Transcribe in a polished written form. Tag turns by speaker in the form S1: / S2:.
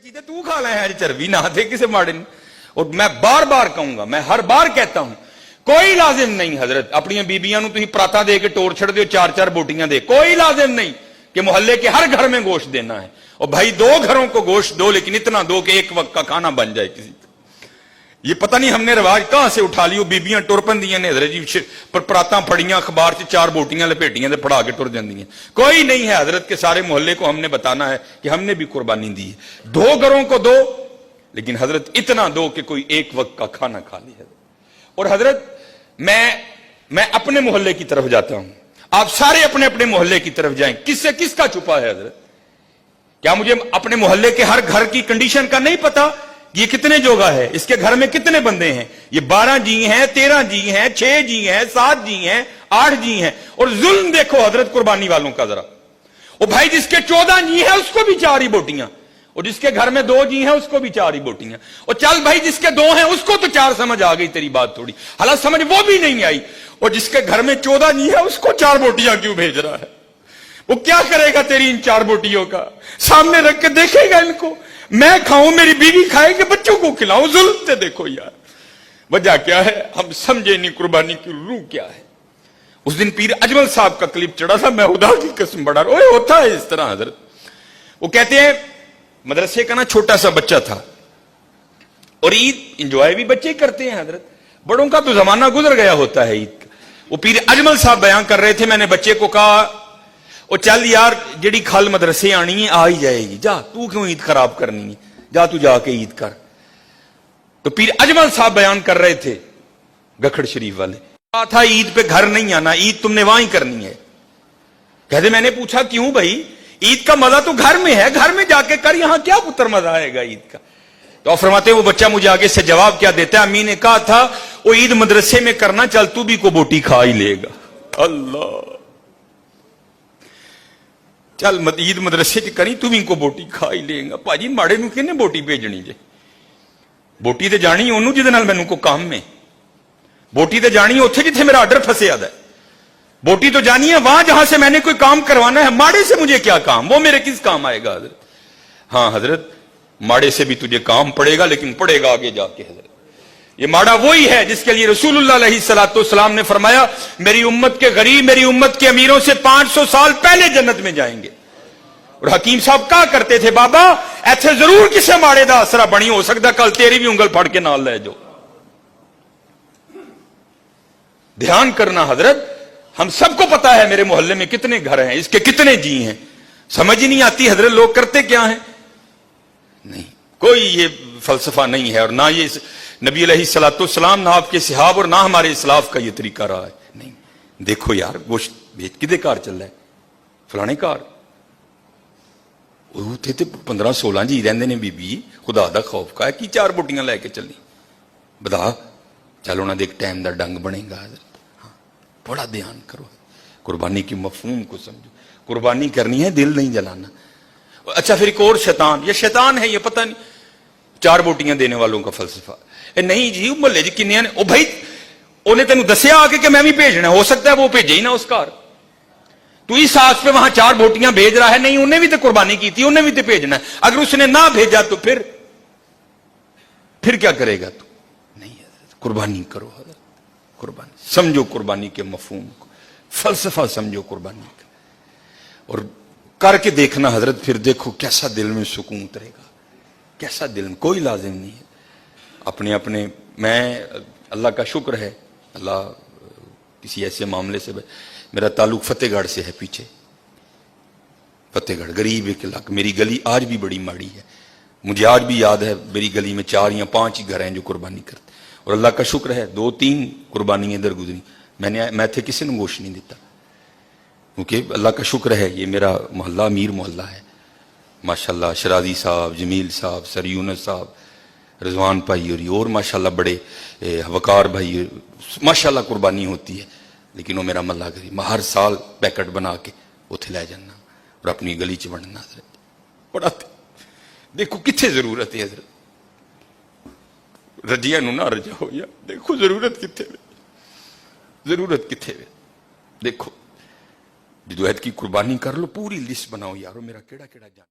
S1: चीजें तू खा ले आज चरबी ना थे किसे माड़े ने। और मैं बार बार कहूंगा, मैं हर बार कहता हूं, कोई लाजिम नहीं हजरत अपनी बीबियां नूं तुसीं पराता दे के टोर छड़ दो, चार चार बोटियां दे, कोई लाजिम नहीं कि मोहल्ले के हर घर में गोश्त देना है। और भाई दो घरों को गोश्त दो, लेकिन इतना दो कि एक वक्त का खाना बन जाए किसी का। ये पता नहीं हमने रिवाज कहां से उठा लियो, बीबियां टुर पंदियां ने हजरत जी, पर परातां फड़ियां अखबार से चार बोटियां लपेटियां ते फड़ा के टुर जांदियां। कोई नहीं है हजरत के सारे मोहल्ले को हमने बताना है कि हमने भी कुर्बानी दी है। दो घरों को दो, लेकिन हजरत इतना दो कि कोई एक वक्त का खाना खा ले। और हजरत मैं अपने मोहल्ले की तरफ जाता हूं, आप सारे अपने अपने मोहल्ले की तरफ जाएं। किससे किसका छुपा है हजरत? क्या मुझे अपने मोहल्ले के हर घर की कंडीशन का नहीं पता? ये कितने जोगा है, इसके घर में कितने बंदे हैं? ये 12 जी हैं, 13 जी हैं, 6 जी हैं, 7 जी हैं, 8 जी हैं। और जुल्म देखो हजरत कुर्बानी वालों का जरा। और भाई जिसके 14 जी हैं उसको भी 4 ही बोटियां, और जिसके घर में 2 जी हैं उसको भी 4 ही बोटियां। और चल भाई जिसके 2 हैं उसको तो 4 समझ आ गई तेरी बात थोड़ी, हालांकि समझ वो भी नहीं आई। और जिसके घर में 14 जी है उसको 4 बोटियां क्यों भेज रहा है? वो क्या करेगा तेरी इन 4 बोटियों का? सामने रख के देखेगा इनको, मैं खाऊं, मेरी बीवी खाए कि बच्चों को खिलाऊं? जुल्म से देखो यार, वजह क्या है हम समझे नहीं, कुर्बानी की रूह क्या है। उस दिन पीर अजमल साहब का क्लिप चढ़ा था, मैं खुदा की कसम बड़ा ओए होता है इस तरह हजरत। वो कहते हैं मदरसे का ना छोटा सा बच्चा था, और ईद इंजॉय भी बच्चे करते हैं हजरत, बड़ों का तो जमाना गुजर गया होता है ईद का। वो पीर अजमल साहब बयान कर रहे थे, मैंने बच्चे को कहा ओ चल यार जेड़ी खल मदरसे आनी है आ ही जाएगी, जा तू क्यों ईद खराब करनी है, जा तू जाके ईद कर। तो पीर अजमल साहब बयान कर रहे थे गखड़ शरीफ वाले, कहा था ईद पे घर नहीं आना, ईद तुमने वहां ही करनी है। कहते मैंने पूछा क्यों भाई, ईद का मजा तो घर में है, घर में जाके कर, यहां क्या पुत्र मजा आएगा ईद का? तो फरमाते वो बच्चा मुझे आगे से जवाब क्या देता है, अम्मी ने कहा था वो ईद मदरसे में करना, चल तू भी को बोटी खा ही लेगा। अल्लाह, चल ईद मदरसे च करी, तू भी को बोटी खा ही लेगा। भाजी माड़े नूं किहने बोटी भेजनी जे? बोटी ते जानी ओनू जिहदे नाल मैनू को काम है, बोटी ते जानी उत्थे जिथे मेरा आर्डर फसिया दा। बोटी तो जानी है वहां जहां से मैंने कोई काम करवाना है, माड़े से मुझे क्या काम, वो मेरे किस काम आएगा हजरत? हाँ हजरत, माड़े से भी तुझे काम पड़ेगा, लेकिन पड़ेगा आगे जाके हजरत। ये माड़ा वही है जिसके लिए रसूलुल्लाह अलैहिस्सलाम ने फरमाया मेरी उम्मत के गरीब मेरी उम्मत के अमीरों से 500 साल पहले जन्नत में जाएंगे। और हकीम साहब कहा करते थे बाबा ऐसे जरूर किसी माड़े का असरा बनी, हो सकता कल तेरी भी उंगल फड़ के नाल ले जाओ। ध्यान करना हजरत, हम सबको पता है मेरे मोहल्ले में कितने घर हैं, इसके कितने जी हैं, समझ ही नहीं आती हजरत लोग करते क्या हैं। नहीं, कोई ये फलसफा नहीं है, और ना ये नबी अलैहिस्सलाम ना आपके सहाब और ना हमारे इस्लाफ का ये तरीका रहा है। नहीं, देखो यार गोश्त बेच किदे कार चल रहा है, फलाने कार, उथे तो 15-16 जी रहंदे ने बीबी, खुदा दा खौफ का है कि 4 बोटियां लैके चली, बता चल उन्होंने एक टाइम का डंग बनेगा। हाँ, बड़ा ध्यान करो, कुर्बानी की मफहूम को समझो, कुर्बानी करनी है, दिल नहीं जलाना। अच्छा फिर एक और शैतान, ये शैतान है ये पता नहीं, 4 बोटियां देने वालों का फलसफा नहीं जी मोहल्ले च किन्ने ने, ओ भाई उन्हें तेन दसिया आके कि मैं भी भेजना, हो सकता है वो भेजे ही ना उस घर, तू इस आस पे वहां 4 बोटियां भेज रहा है, नहीं उन्हें भी तो कुर्बानी की थी, उन्हें भी तो भेजना है, अगर उसने ना भेजा तो फिर क्या करेगा तू? नहीं कुर्बानी करो हजरत, कुर्बानी समझो, कुर्बानी के मफहूम को, फलसफा समझो कुर्बानी का, और करके देखना हजरत, फिर देखो कैसा दिल में सुकून उतरेगा, कैसा दिल में, कोई लाजिम नहीं है अपने अपने। मैं अल्लाह का शुक्र है, अल्लाह किसी ऐसे मामले से, मेरा ताल्लुक फतेहगढ़ से है, पीछे फतेहगढ़ गरीब एक इलाका, मेरी गली आज भी बड़ी माड़ी है, मुझे आज भी याद है मेरी गली में 4 या 5 ही घर हैं जो कुर्बानी करते, और अल्लाह का शुक्र है 2-3 कुर्बानियां इधर गुजरी, मैं थे किसी ने गोश्त नहीं देता, क्योंकि अल्लाह का शुक्र है ये मेरा मोहल्ला अमीर मोहल्ला है माशाल्लाह। शराजी साहब, जमील साहब, सर यूनुस साहब, रिजवान भाई और माशाल्लाह बड़े वकार भाई, माशाल्लाह कुर्बानी होती है, लेकिन वो मेरा मल्ला गरीब, मैं हर साल पैकेट बना के उथे लै जाना और अपनी गली च बनना। बड़ा देखो कितने जरूरत है हजरत, रजिया ना रजा हो या देखो जरूरत कितने, जरूरत कितने, देखो जदोहद की कुर्बानी कर लो, पूरी लिस्ट बनाओ यारो, मेरा केड़ा केड़ा जान